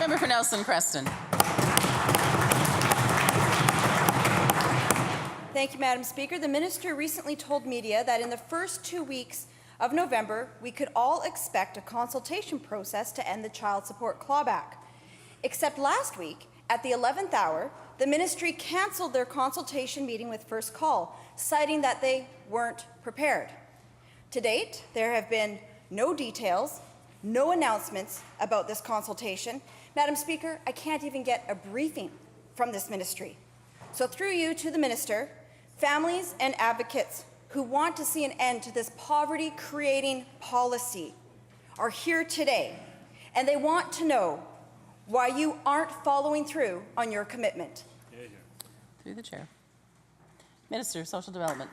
Member for Nelson Preston. Thank you, Madam Speaker. The minister recently told media that in the first 2 weeks of November, we could all expect a consultation process to end the child support clawback. Except last week, at the 11th hour, the ministry cancelled their consultation meeting with First Call, citing that they weren't prepared. To date, there have been no details, no announcements about this consultation. Madam Speaker, I can't even get a briefing from this ministry. So through you to the minister, families and advocates who want to see an end to this poverty-creating policy are here today, and they want to know why you aren't following through on your commitment. Through the chair. Minister of Social Development.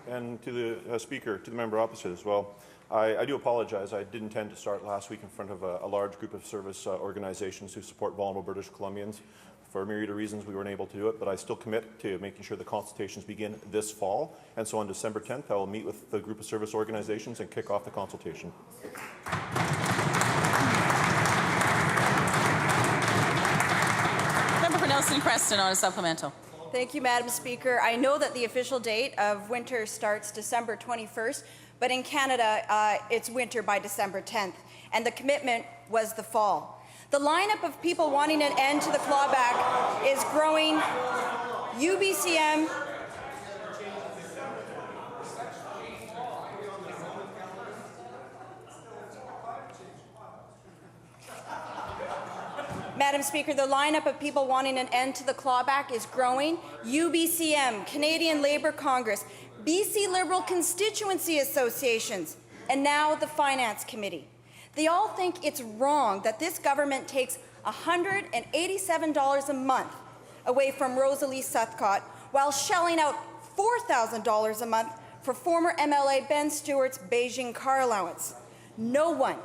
And to the Speaker, to the member opposite as well. I do apologize. I did intend to start last week in front of a large group of service organizations who support vulnerable British Columbians. For a myriad of reasons, we weren't able to do it, but I still commit to making sure the consultations begin this fall. And so on December 10th, I will meet with the group of service organizations and kick off the consultation. Member for Nelson Preston on a supplemental. Thank you, Madam Speaker. I know that the official date of winter starts December 21st, but in Canada, it's winter by December 10th, and the commitment was the fall. The lineup of people wanting an end to the clawback is growing. UBCM, Madam Speaker, the lineup of people wanting an end to the clawback is growing. UBCM, Canadian Labour Congress, BC Liberal Constituency Associations, and now the Finance Committee. They all think it's wrong that this government takes $187 a month away from Rosalie Southcott while shelling out $4,000 a month for former MLA Ben Stewart's Beijing car allowance. No one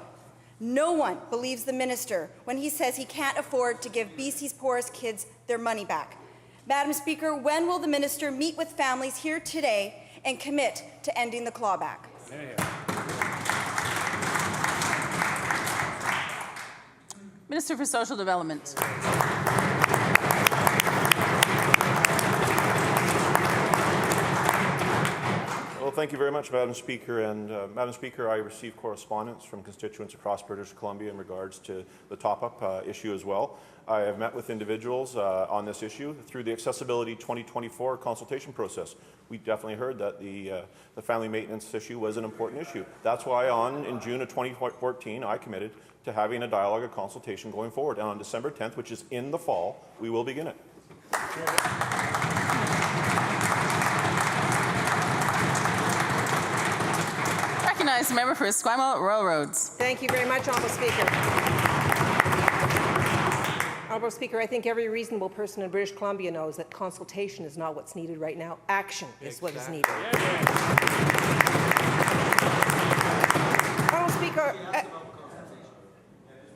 believes the minister when he says he can't afford to give BC's poorest kids their money back. Madam Speaker, when will the minister meet with families here today and commit to ending the clawback? Minister for Social Development. Well, thank you very much, Madam Speaker. And Madam Speaker, I received correspondence from constituents across British Columbia in regards to the top-up issue as well. I have met with individuals on this issue through the Accessibility 2024 consultation process. We definitely heard that the family maintenance issue was an important issue. That's why in June of 2014, I committed to having a dialogue, a consultation going forward. And on December 10th, which is in the fall, we will begin it. Recognize the member for Esquimalt Royal Roads. Thank you very much, Honourable Speaker. Honourable Speaker, I think every reasonable person in British Columbia knows that consultation is not what's needed right now. Action is what is needed.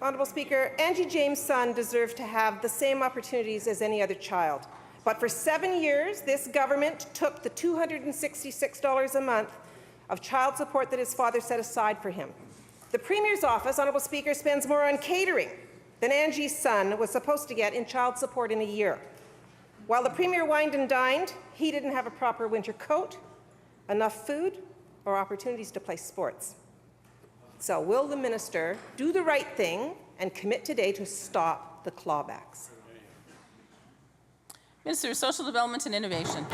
Honourable Speaker, Angie James' son deserved to have the same opportunities as any other child. But for 7 years, this government took the $266 a month of child support that his father set aside for him. The Premier's office, Honourable Speaker, spends more on catering than Angie's son was supposed to get in child support in a year. While the Premier wined and dined, he didn't have a proper winter coat, enough food, or opportunities to play sports. So will the minister do the right thing and commit today to stop the clawbacks? Minister of Social Development and Innovation.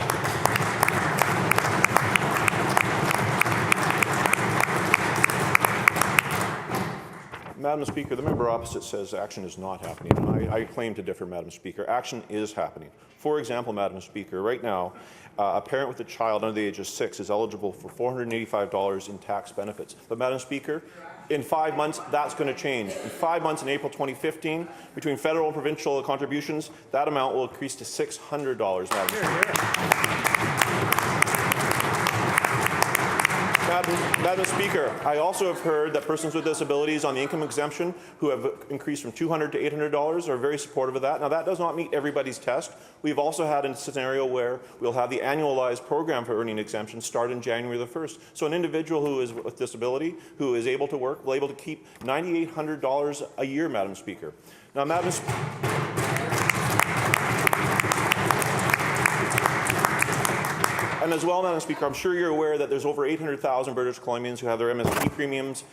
Madam Speaker, the member opposite says action is not happening. I claim to differ, Madam Speaker. Action is happening. For example, Madam Speaker, right now, a parent with a child under the age of 6 is eligible for $485 in tax benefits. But, Madam Speaker, in 5 months, that's going to change. In 5 months, in April 2015, between federal and provincial contributions, that amount will increase to $600, Madam Speaker. Madam Speaker, I also have heard that persons with disabilities on the income exemption who have increased from $200 to $800 are very supportive of that. Now, that does not meet everybody's test. We've also had a scenario where we'll have the annualized program for earning exemption start in January the 1st. So an individual who is with disability, who is able to work, will be able to keep $9,800 a year, Madam Speaker. Now, Madam Speaker, and as well, Madam Speaker, I'm sure you're aware that there's over 800,000 British Columbians who have their MSP premiums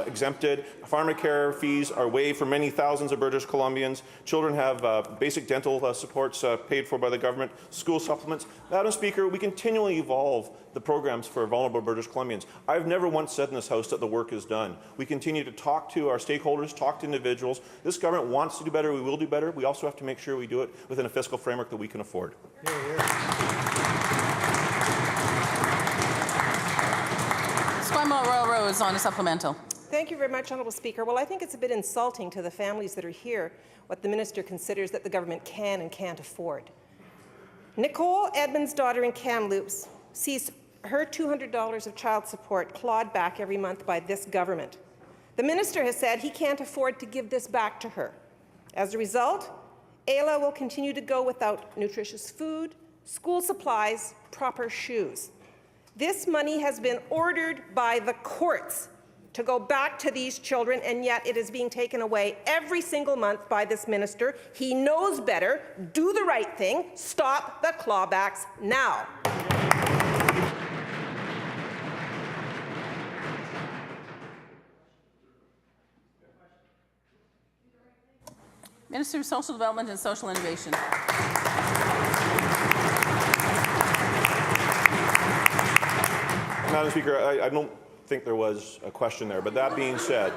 exempted. Pharmacare fees are waived for many thousands of British Columbians. Children have basic dental supports paid for by the government, school supplements. Madam Speaker, we continually evolve the programs for vulnerable British Columbians. I've never once said in this House that the work is done. We continue to talk to our stakeholders, talk to individuals. This government wants to do better. We will do better. We also have to make sure we do it within a fiscal framework that we can afford. Royal Road is on a supplemental. Thank you very much, Honourable Speaker. Well, I think it's a bit insulting to the families that are here what the minister considers that the government can and can't afford. Nicole Edmonds' daughter in Kamloops sees her $200 of child support clawed back every month by this government. The minister has said he can't afford to give this back to her. As a result, Ayla will continue to go without nutritious food, school supplies, proper shoes. This money has been ordered by the courts to go back to these children, and yet it is being taken away every single month by this minister. He knows better. Do the right thing. Stop the clawbacks now. Minister of Social Development and Social Innovation. Madam Speaker, I don't think there was a question there, but that being said,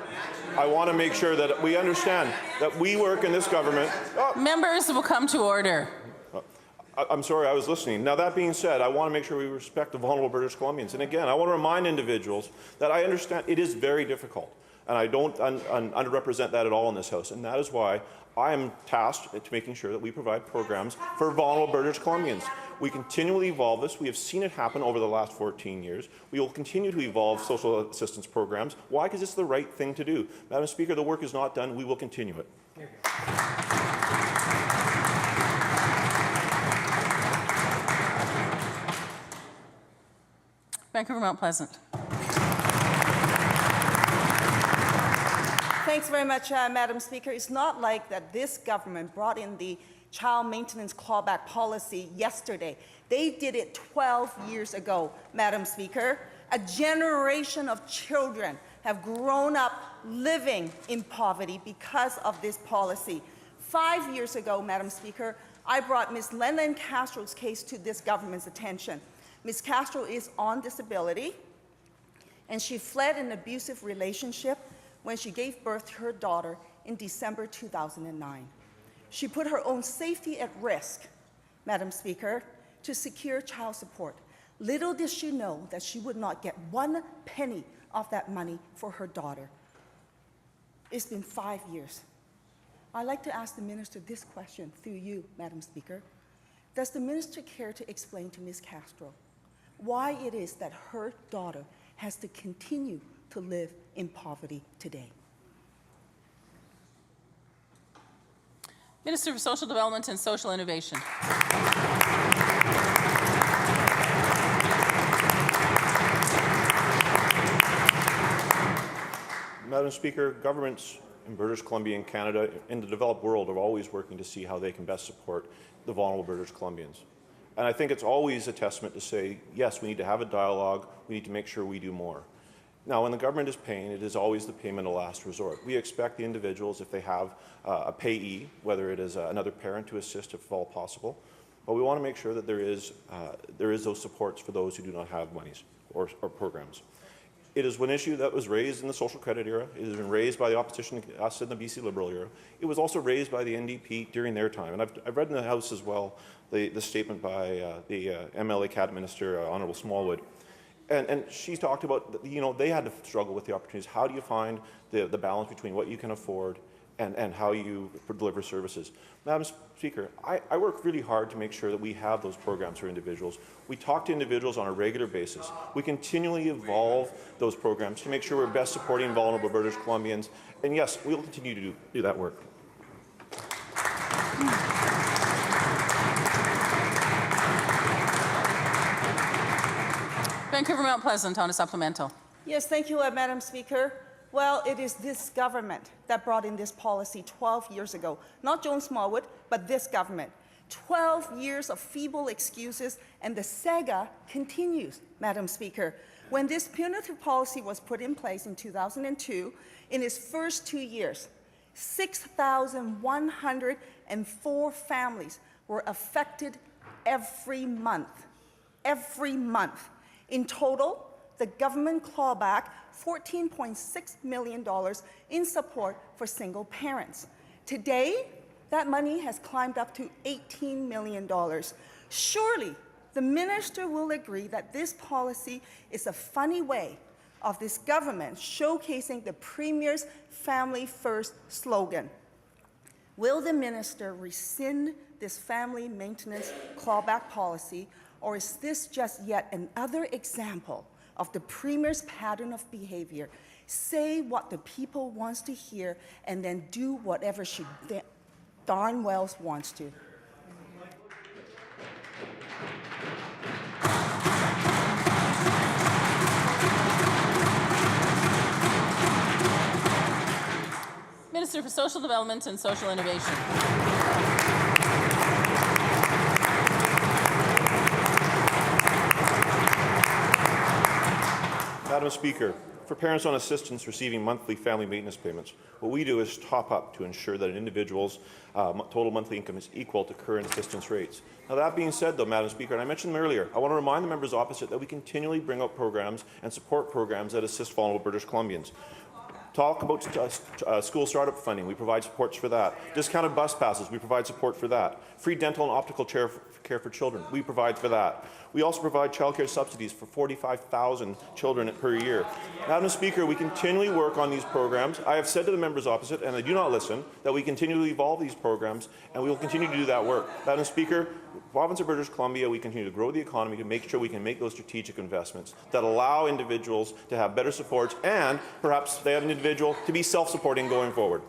I want to make sure that we understand that we work in this government. Members will come to order. I'm sorry, I was listening. Now, that being said, I want to make sure we respect the vulnerable British Columbians. And again, I want to remind individuals that I understand it is very difficult, and I don't underrepresent that at all in this House. And that is why I am tasked to making sure that we provide programs for vulnerable British Columbians. We continually evolve this. We have seen it happen over the last 14 years. We will continue to evolve social assistance programs. Why? Because it's the right thing to do. Madam Speaker, the work is not done. We will continue it. Vancouver Mount Pleasant. Thanks very much, Madam Speaker. It's not like that this government brought in the child maintenance clawback policy yesterday. They did it 12 years ago, Madam Speaker. A generation of children have grown up living in poverty because of this policy. 5 years ago, Madam Speaker, I brought Ms. Lennon Castro's case to this government's attention. Ms. Castro is on disability, and she fled an abusive relationship when she gave birth to her daughter in December 2009. She put her own safety at risk, Madam Speaker, to secure child support. Little did she know that she would not get 1 penny of that money for her daughter. It's been 5 years. I'd like to ask the minister this question through you, Madam Speaker. Does the minister care to explain to Ms. Castro why it is that her daughter has to continue to live in poverty today? Minister of Social Development and Social Innovation. Madam Speaker, governments in British Columbia and Canada, in the developed world, are always working to see how they can best support the vulnerable British Columbians. And I think it's always a testament to say, yes, we need to have a dialogue, we need to make sure we do more. Now, when the government is paying, it is always the payment of last resort. We expect the individuals, if they have a payee, whether it is another parent to assist if at all possible, but we want to make sure that there is those supports for those who do not have monies or programs. It is one issue that was raised in the social credit era. It has been raised by the opposition, us in the BC Liberal era. It was also raised by the NDP during their time. And I've read in the House as well the statement by the MLA Cabinet Minister, Honourable Smallwood. And she talked about, they had to struggle with the opportunities. How do you find the balance between what you can afford and how you deliver services. Madam Speaker, I work really hard to make sure that we have those programs for individuals. We talk to individuals on a regular basis. We continually evolve those programs to make sure we're best supporting vulnerable British Columbians. And yes, we will continue to do that work. Vancouver Mount Pleasant on a supplemental. Yes, thank you, Madam Speaker. Well, it is this government that brought in this policy 12 years ago. Not Joan Smallwood, but this government. 12 years of feeble excuses, and the saga continues, Madam Speaker. When this punitive policy was put in place in 2002, in its first 2 years, 6,104 families were affected every month. Every month. In total, the government clawed back $14.6 million in support for single parents. Today, that money has climbed up to $18 million. Surely, the minister will agree that this policy is a funny way of this government showcasing the Premier's Family First slogan. Will the minister rescind this family maintenance clawback policy, or is this just yet another example of the Premier's pattern of behavior? Say what the people wants to hear and then do whatever she darn well wants to. Minister for Social Development and Social Innovation. Madam Speaker, for parents on assistance receiving monthly family maintenance payments, what we do is top up to ensure that an individual's total monthly income is equal to current assistance rates. Now, that being said, though, Madam Speaker, and I mentioned them earlier, I want to remind the members opposite that we continually bring out programs and support programs that assist vulnerable British Columbians. Talk about school startup funding. We provide supports for that. Discounted bus passes. We provide support for that. Free dental and optical care for children. We provide for that. We also provide childcare subsidies for 45,000 children per year. Madam Speaker, we continually work on these programs. I have said to the members opposite, and they do not listen, that we continually evolve these programs, and we will continue to do that work. Madam Speaker, province of British Columbia, we continue to grow the economy to make sure we can make those strategic investments that allow individuals to have better supports, and perhaps they have an individual to be self-supporting going forward.